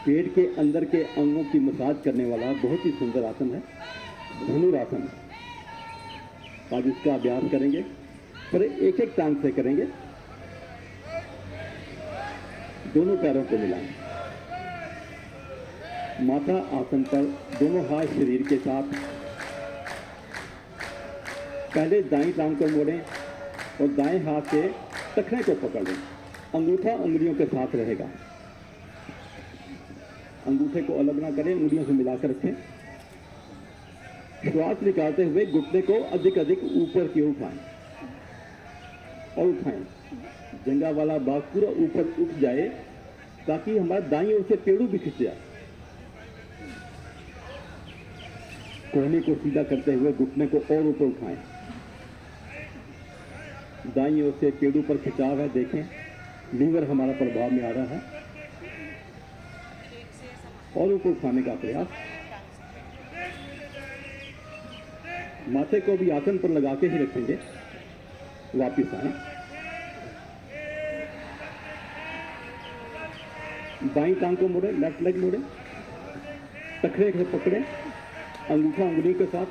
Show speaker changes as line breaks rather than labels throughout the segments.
पेट के अंदर के अंगों की मसाज करने वाला बहुत ही सुंदर आसन है धनुरासन। आज इसका अभ्यास करेंगे, पर एक एक टांग से करेंगे। दोनों पैरों को मिलाएं, माथा आसन पर दोनों हाथ शरीर के साथ। पहले दाईं टांग को मोड़ें और दाएं हाथ से टखने को पकड़ लें। अंगूठा उंगलियों के साथ रहेगा। अंगूठे को अलग ना करें, उंगलियों से मिलाकर रखें। श्वास निकालते हुए घुटने को अधिक अधिक ऊपर की ओर उठाएं और उठाएं। जंघा वाला भाग पूरा ऊपर उठ जाए ताकि हमारा दाईं ओर से पेड़ू भी खिंच जाए। कोहनी को सीधा करते हुए घुटने को और ऊपर उठाएं। दाईं ओर से पेड़ू पर खिंचाव है, देखें लीवर हमारा प्रभाव में आ रहा है। और ऊपर उठाने का प्रयास। माथे को भी आसन पर लगा के ही रखेंगे। वापिस आए, बाईं टांग को मोड़े, लेफ्ट लेग मोड़े, टखने से पकड़े अंगूठा उंगलियों के साथ।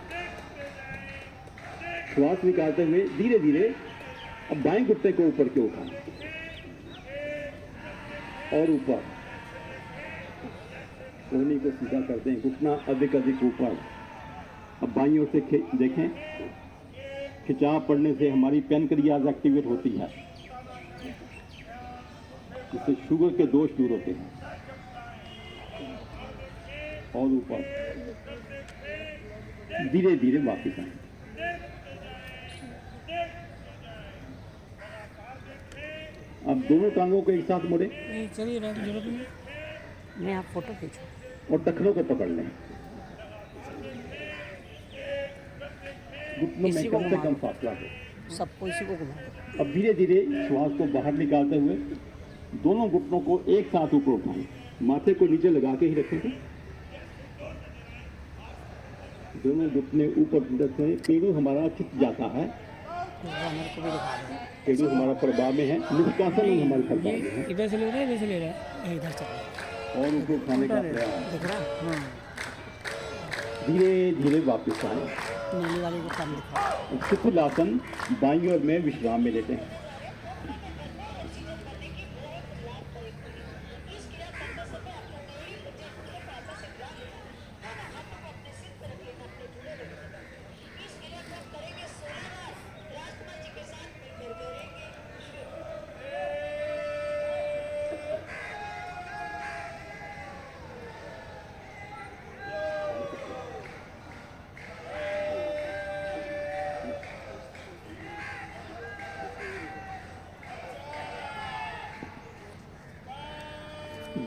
श्वास निकालते हुए धीरे धीरे अब बाएं घुटने को ऊपर के उठाएं और ऊपर। कोहनी को सीधा कर दें, घुटना अधिक अधिक ऊपर। अब बाईं ओर से देखें, खिंचाव पड़ने से हमारी पैनक्रियाज एक्टिवेट होती है, जिससे शुगर के दोष दूर होते हैं। और ऊपर धीरे धीरे वापस आए। अब दोनों टांगों को एक साथ मोड़े।
चलिए, जरूरत नहीं, मैं आप फोटो खींचो
और टखनों को पकड़ लें। घुटनों में कम से कम फासला हो।
सबको इसी को घुमाओ।
अब धीरे धीरे श्वास को बाहर निकालते हुए दोनों घुटनों को एक साथ ऊपर उठाएं। माथे को नीचे लगा के ही रखेंगे। दोनों घुटने ऊपर रखें। पेड़ू हमारा खिंच जाता है। पेड़ू हमारा प्रभाव में है। निष्कासन हमारे प्रभाव में है।
इधर से ले रहा है, इधर से ले रहा है, इधर से।
और ऊपर उठाने का प्रयास।
दिख रहा है?
धीरे धीरे वापस आए।
नीली वाली को कम दिखाओ।
शुक्लासन बाईं ओर में विश्राम में लेते हैं।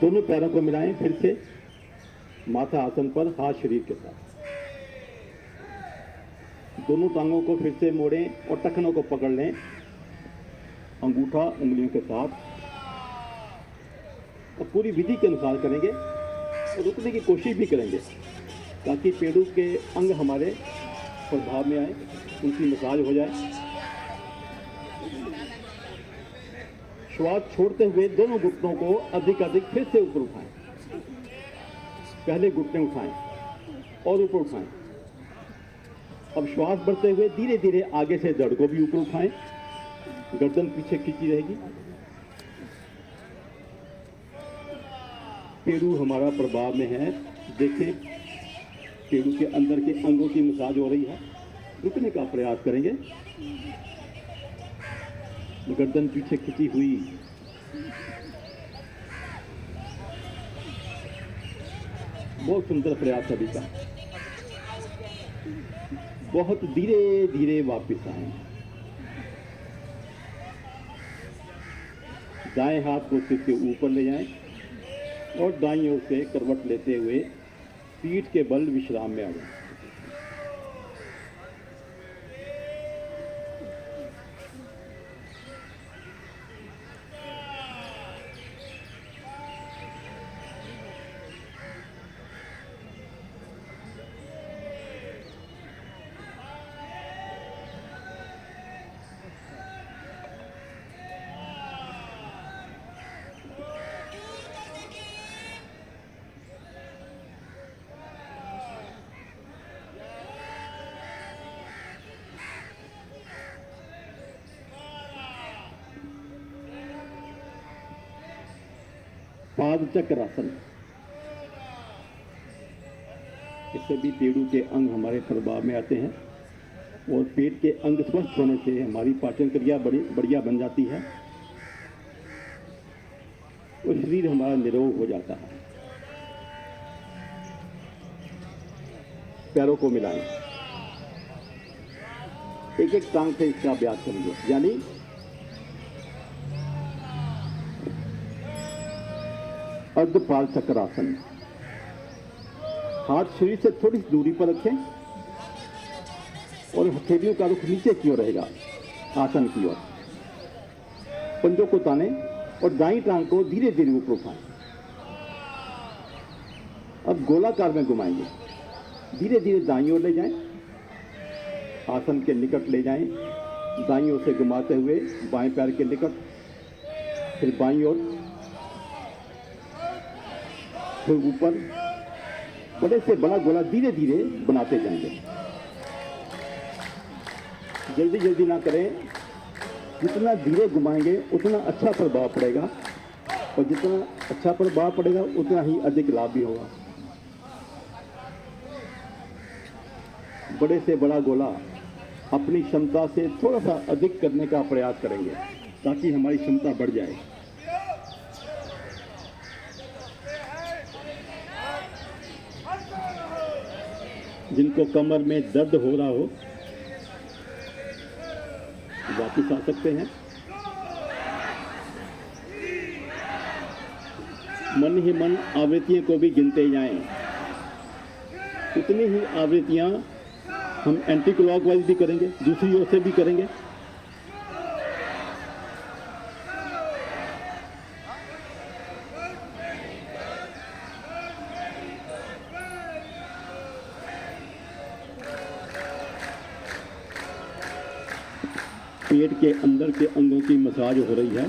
दोनों पैरों को मिलाएं। फिर से माथा आसन पर, हाथ शरीर के साथ। दोनों टांगों को फिर से मोड़ें और टखनों को पकड़ लें अंगूठा उंगलियों के साथ। और पूरी विधि के अनुसार करेंगे और रुकने की कोशिश भी करेंगे ताकि पेड़ू के अंग हमारे प्रभाव में आए, उनकी मसाज हो जाए। श्वास छोड़ते हुए दोनों घुटनों को अधिक अधिक फिर से ऊपर उठाएं। पहले घुटने उठाएं और ऊपर उठाएं। अब श्वास बढ़ते हुए धीरे धीरे आगे से धड़ को भी ऊपर उठाएं। गर्दन पीछे खींची रहेगी। पेड़ू हमारा प्रभाव में है, देखें पेड़ू के अंदर के अंगों की मसाज हो रही है। रुकने का प्रयास करेंगे। गर्दन पीछे खिंची हुई। बहुत सुंदर प्रयास सभी का। बहुत धीरे धीरे वापस आए। दाएं हाथ को सिर के ऊपर ले जाएं और दाईं ओर से करवट लेते हुए पीठ के बल विश्राम में आ जाएं। पाद चक्रासन। इससे भी पेड़ों के अंग हमारे प्रभाव में आते हैं और पेट के अंग स्वस्थ होने से हमारी पाचन क्रिया बड़ी बढ़िया बन जाती है और शरीर हमारा निरोग हो जाता है। पैरों को मिलाएं, एक एक टांग से इसका अभ्यास करेंगे, यानी अर्धपाल चक्रासन। हाथ शरीर से थोड़ी सी दूरी पर रखें और हथेलियों का रुख नीचे की ओर रहेगा, आसन की ओर। पंजों को ताने और दाईं टांग को धीरे धीरे ऊपर उठाएं। अब गोलाकार में घुमाएंगे, धीरे धीरे दाईं ओर ले जाएं, आसन के निकट ले जाएं, दाईं ओर से घुमाते हुए बाएं पैर के निकट, फिर बाईं ओर, फिर ऊपर। बड़े से बड़ा गोला धीरे धीरे बनाते जाएंगे, जल्दी जल्दी ना करें। जितना धीरे घुमाएंगे उतना अच्छा प्रभाव पड़ेगा और जितना अच्छा प्रभाव पड़ेगा उतना ही अधिक लाभ भी होगा। बड़े से बड़ा गोला अपनी क्षमता से थोड़ा सा अधिक करने का प्रयास करेंगे ताकि हमारी क्षमता बढ़ जाए। जिनको कमर में दर्द हो रहा हो वापिस आ सकते हैं। मन ही मन आवृत्तियों को भी गिनते जाएं। उतनी ही आवृत्तियां हम एंटी क्लॉकवाइज भी करेंगे, दूसरी ओर से भी करेंगे। पेट के अंदर के अंगों की मसाज हो रही है,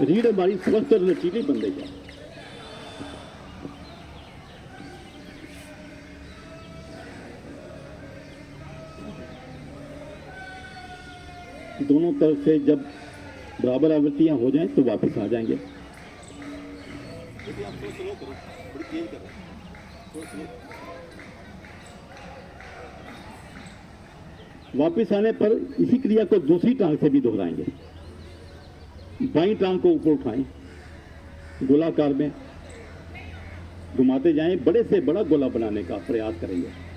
रीढ़ हमारी स्वस्थ और लचीली बन रही है। दोनों तरफ से जब बराबर आवृत्तियां हो जाएं तो वापस आ जाएंगे। वापस आने पर इसी क्रिया को दूसरी टांग से भी दोहराएंगे। बाईं टांग को ऊपर उठाएं, गोलाकार में घुमाते जाएं, बड़े से बड़ा गोला बनाने का प्रयास करेंगे।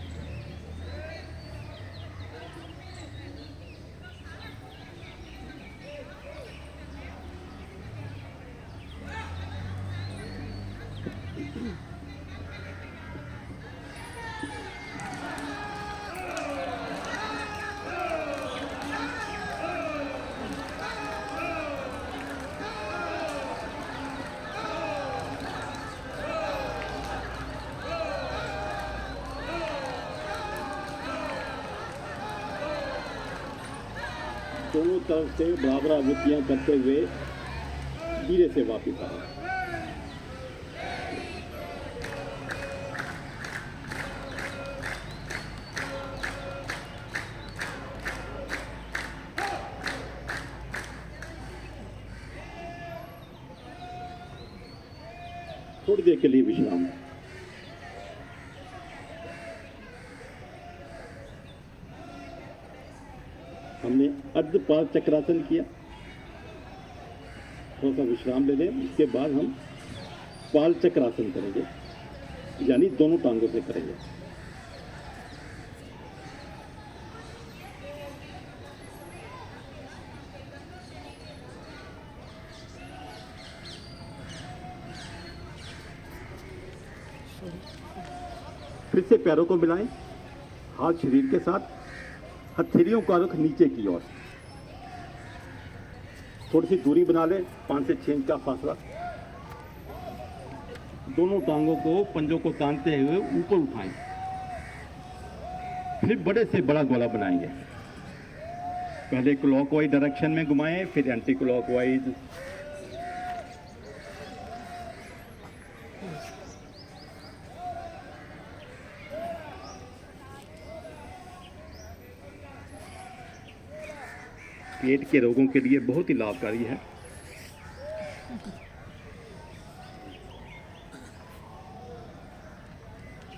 दोनों तरफ से बराबर आवृत्तियां करते हुए धीरे से वापस आए। थोड़ी देर के लिए विश्राम। हमने अर्धपाद चक्रासन किया, थोड़ा सा विश्राम ले लें। उसके बाद हम पाल चक्रासन करेंगे, यानी दोनों टांगों से करेंगे। फिर से पैरों को मिलाएं, हाथ शरीर के साथ, हथेलियों का रुख नीचे की ओर। थोड़ी सी दूरी बना लें, 5 से 6 इंच का फासला। दोनों टांगों को, पंजों को तानते हुए ऊपर उठाएं, फिर बड़े से बड़ा गोला बनाएंगे। पहले क्लॉकवाइज डायरेक्शन में घुमाएं, फिर एंटी क्लॉकवाइज। पेट के रोगों के लिए बहुत ही लाभकारी है।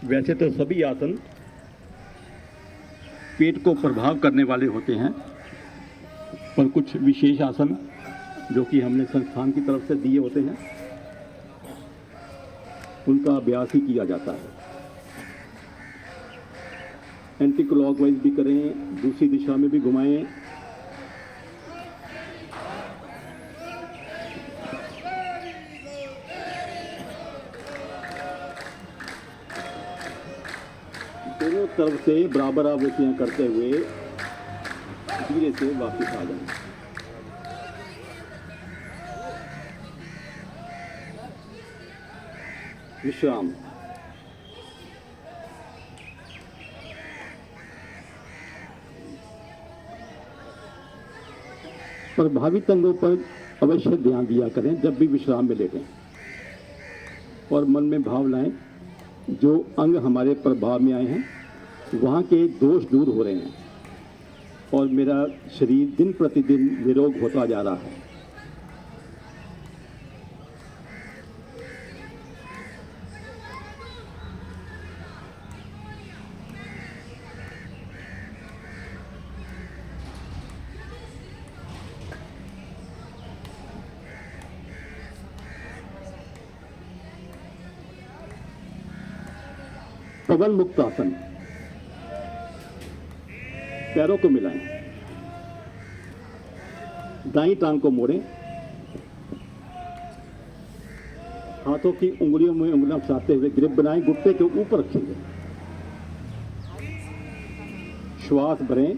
वैसे तो सभी आसन पेट को प्रभाव करने वाले होते हैं, पर कुछ विशेष आसन जो कि हमने संस्थान की तरफ से दिए होते हैं उनका अभ्यास ही किया जाता है। एंटी क्लॉकवाइज भी करें, दूसरी दिशा में भी घुमाएं। दोनों तरफ से बराबर आवृत्तियां करते हुए धीरे से वापस आ जाएं। विश्राम। प्रभावित अंगों पर अवश्य ध्यान दिया करें जब भी विश्राम में लेटें, और मन में भाव लाएं जो अंग हमारे प्रभाव में आए हैं वहाँ के दोष दूर हो रहे हैं और मेरा शरीर दिन प्रतिदिन निरोग होता जा रहा है। पवन मुक्त आसन। पैरों को मिलाएं, दाईं टांग को मोड़ें, हाथों की उंगलियों में उंगलियां फंसाते हुए ग्रिप बनाएं, घुटने के ऊपर रखेंगे। श्वास भरें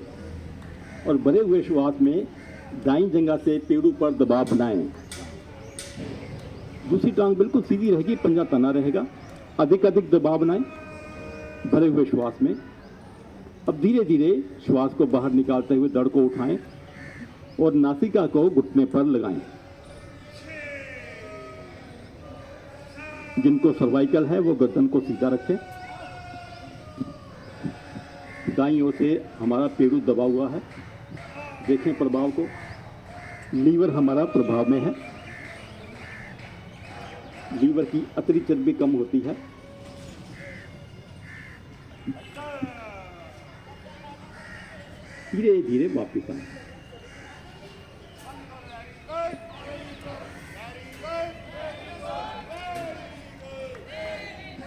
और भरे हुए श्वास में दाईं जंघा से पेड़ों पर दबाव बनाएं। दूसरी टांग बिल्कुल सीधी रहेगी, पंजा तना रहेगा। अधिक अधिक दबाव बनाएं भरे हुए श्वास में। अब धीरे धीरे श्वास को बाहर निकालते हुए धड़ को उठाएं और नासिका को घुटने पर लगाएं। जिनको सर्वाइकल है वो गर्दन को सीधा रखें। दाईं ओर से हमारा पेड़ू दबा हुआ है, देखें प्रभाव को। लीवर हमारा प्रभाव में है, लीवर की अतिरिक्त चर्बी कम होती है। धीरे धीरे वापिस आए।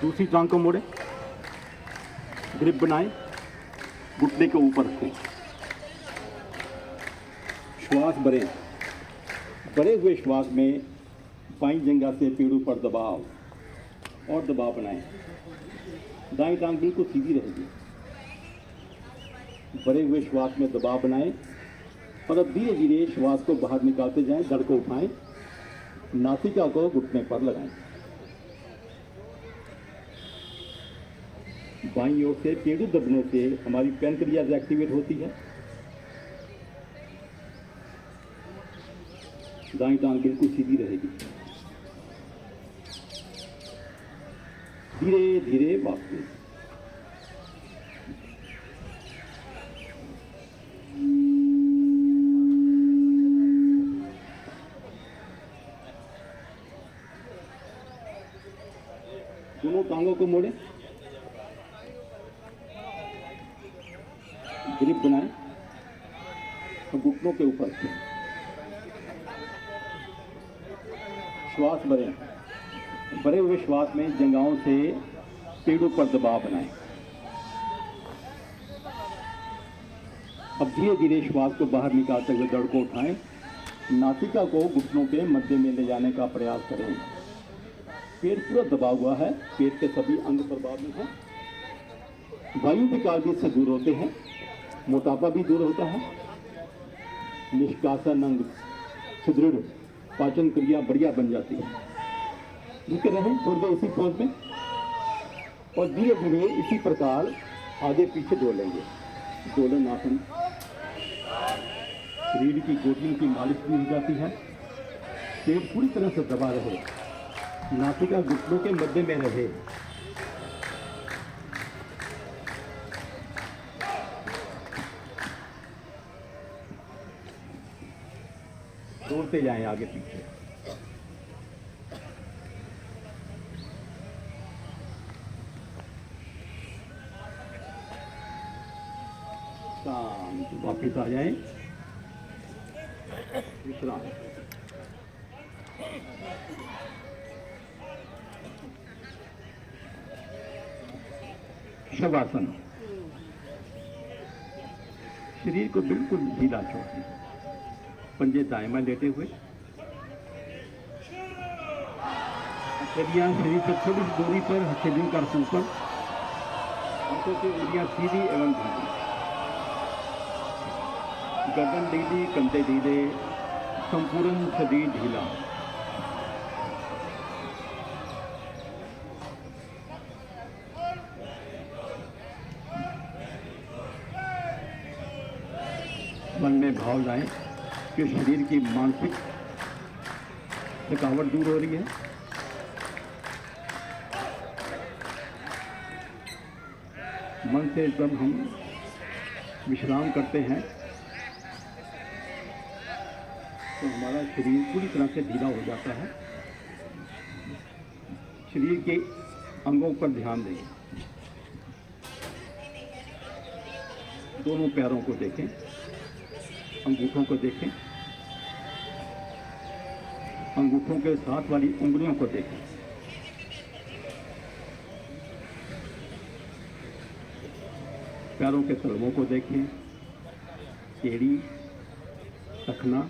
दूसरी टांग को मोड़े, ग्रिप बनाएं, घुटने के ऊपर रखें। श्वास भरें, भरे हुए श्वास में बाईं जंघा से पेड़ों पर दबाव और दबाव बनाएं। दाईं टांग बिल्कुल सीधी रहेगी। भरे हुए श्वास में दबाव बनाएं और अब धीरे धीरे श्वास को बाहर निकालते जाएं। धड़ को उठाएं, नासिका को घुटने पर लगाएं। बाईं ओर से पेड़ू दबने से हमारी पैंक्रियाज एक्टिवेट होती है। दाईं टांग बिल्कुल सीधी रहेगी। धीरे धीरे वापस। दोनों टांगों को मोड़ें, ग्रिप बनाएं और घुटनों के ऊपर रखें। श्वास भरें, भरे हुए श्वास में जंघाओं से पेड़ों पर दबाव बनाएं। अब धीरे धीरे श्वास को बाहर निकालते हुए धड़ को उठाएं। नासिका को घुटनों के मध्य में ले जाने का प्रयास करें। पेट पूरा दबा हुआ है, पेट के सभी अंग प्रभाव में हैं। वायु विकार भी इससे दूर होते हैं, मोटापा भी दूर होता है। निष्कासन अंग सुदृढ़, पाचन क्रिया बढ़िया बन जाती है। रुके रहें थोड़ी देर इसी पोज में और धीरे धीरे इसी प्रकार आगे पीछे डोलेंगे। दोलन आसन। रीढ़ की गोटियों की मालिश भी हो जाती है। पेट पूरी तरह से दबा रहे, नासिका घुटनों के मध्य में रहे। दौड़ते जाएं आगे पीछे। शांत वापिस आ जाए, विश्राम। शवासन, शरीर को बिल्कुल ढीला छोड़ दें, पंजे दाएं लेटे हुए, हथेलियां शरीर से थोड़ी सी दूरी पर, हथेलियों का ऊपर, हाथों की उंगलियां सीधी एवं ढीली, गर्दन ढीली, कंधे ढीले, संपूर्ण शरीर ढीला। मन में भाव लाएं कि शरीर की मानसिक थकावट दूर हो रही है। मन से जब हम विश्राम करते हैं तो हमारा शरीर पूरी तरह से ढीला हो जाता है। शरीर के अंगों पर ध्यान दें, दोनों पैरों को देखें, अंगूठों को देखें, अंगूठों के साथ वाली उंगलियों को देखें, पैरों के तलवों को देखें, एड़ी, टखना,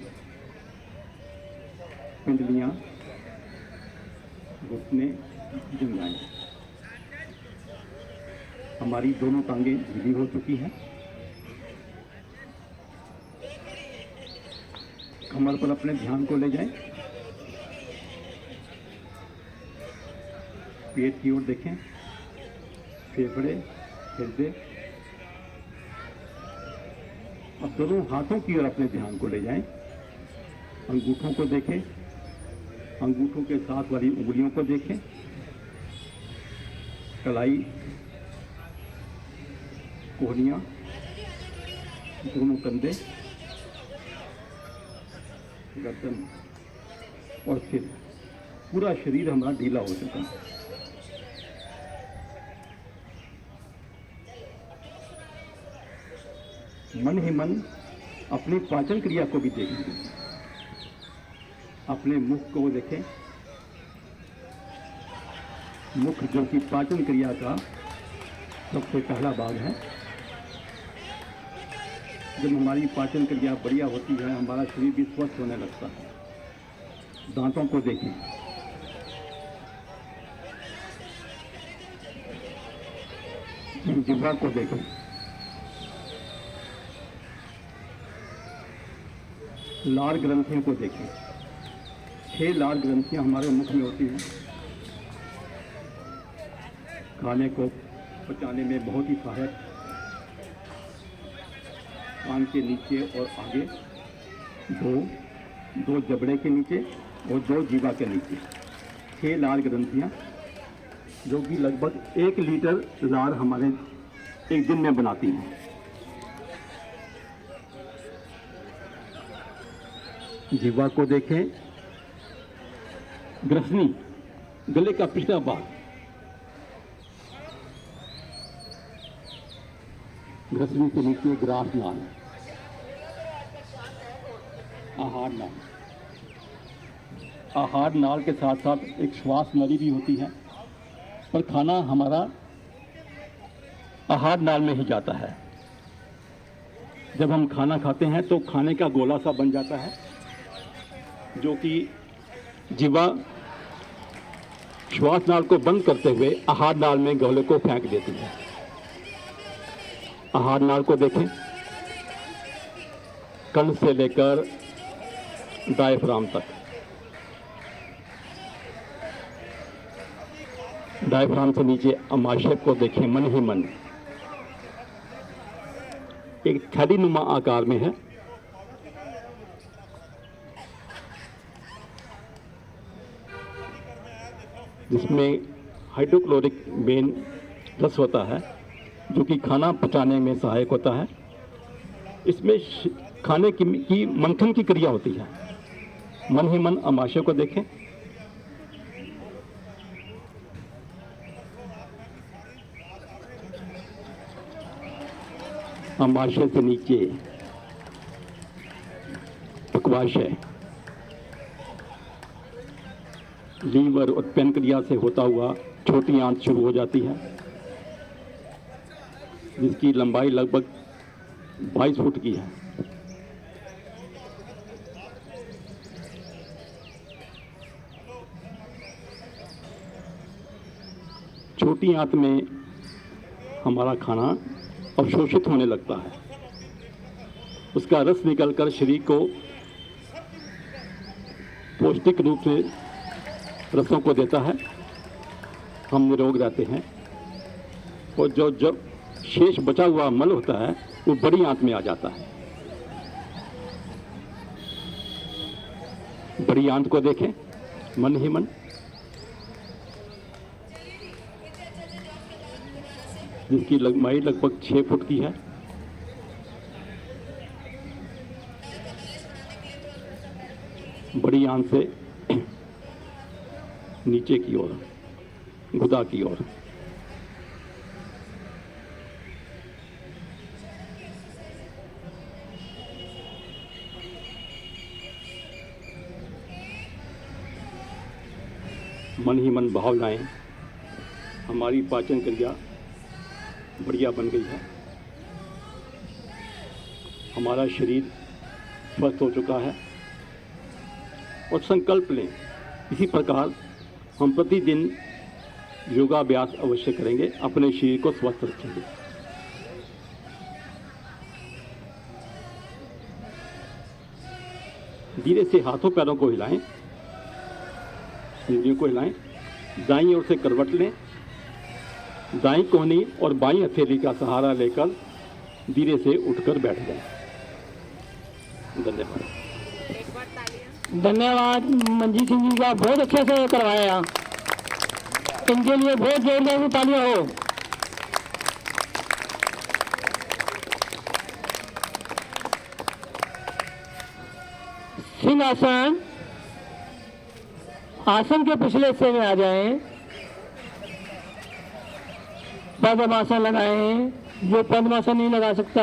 पिंडलियां, घुटने, जंघाएं। हमारी दोनों टांगें ढीली हो चुकी हैं। कमर पर अपने ध्यान को ले जाएं, पेट की ओर देखें, फेफड़े, हृदय। अब दोनों हाथों की ओर अपने ध्यान को ले जाएं, अंगूठों को देखें, अंगूठों के साथ वाली उंगलियों को देखें, कलाई, कोहनियां, दोनों कंधे, गर्दन और सिर। पूरा शरीर हमारा ढीला हो चुका है। मन ही मन अपनी पाचन क्रिया को भी देखेंगे। अपने मुख को देखें, मुख जो कि पाचन क्रिया का सबसे पहला भाग है। जब हमारी पाचन क्रिया बढ़िया होती है, हमारा शरीर भी स्वस्थ होने लगता है। दांतों को देखें, जिह्वा को देखें, लार ग्रंथियों को देखें। 6 लार ग्रंथियां हमारे मुख में होती हैं। खाने को पचाने में बहुत ही सहायक। कान के नीचे और आगे, दो जबड़े के नीचे और 2 जीवा के नीचे 6 लार ग्रंथियां, जो कि लगभग 1 लीटर लार हमारे एक दिन में बनाती हैं। जीवा को देखें, ग्रसनी, गले का पिछला भाग, ग्रसनी के नीचे ग्रास नाल, आहार नाल। आहार नाल के साथ साथ एक श्वास नली भी होती है, पर खाना हमारा आहार नाल में ही जाता है। जब हम खाना खाते हैं तो खाने का गोला सा बन जाता है, जो कि जीवा श्वास नाल को बंद करते हुए आहार नाल में गोले को फेंक देती है। आहार नाल को देखें, कर्ण से लेकर डायफ्राम तक। डायफ्राम से नीचे अमाशय को देखें, मन ही मन एक थैलीनुमा आकार में है। जिसमें हाइड्रोक्लोरिक बेन रस होता है, जो कि खाना पचाने में सहायक होता है। इसमें खाने की मंथन की क्रिया होती है। मन ही मन अमाशय को देखें, अमाशय से नीचे पक्वाशय, लीवर और पैनक्रिया से होता हुआ छोटी आंत शुरू हो जाती है, जिसकी लंबाई लगभग 22 फुट की है। छोटी आंत में हमारा खाना अवशोषित होने लगता है, उसका रस निकलकर शरीर को पौष्टिक रूप से रसों को देता है, हम निरोग रहते हैं। और जो शेष बचा हुआ मल होता है वो बड़ी आंत में आ जाता है। बड़ी आंत को देखें, मन ही मन, जिसकी लंबाई लगभग 6 फुट की है। बड़ी आंत से नीचे की ओर, गुदा की ओर। मन ही मन भाव लाएं, हमारी पाचन क्रिया बढ़िया बन गई है, हमारा शरीर स्वस्थ हो चुका है। और संकल्प लें, इसी प्रकार हम प्रतिदिन योगाभ्यास अवश्य करेंगे, अपने शरीर को स्वस्थ रखेंगे। धीरे से हाथों पैरों को हिलाएं, उंगलियों को हिलाएं, दाईं ओर से करवट लें, दाईं कोहनी और बाईं हथेली का सहारा लेकर धीरे से उठकर बैठ जाएं। धन्यवाद।
धन्यवाद मंजीत सिंह जी का, बहुत अच्छे से करवाया। इनके लिए बहुत जोरदार तालियां हो। सिंहासन, आसन के पिछले हिस्से में आ जाएं, पद्मासन लगाएं, जो पद्मासन नहीं लगा सकता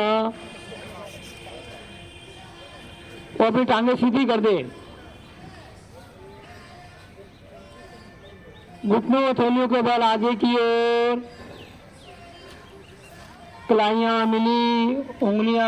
वो अपनी टांगे सीधी कर दे। घुटनों और थैलियों के बल आगे की ओर, कलाइयां मिली, उंगलियां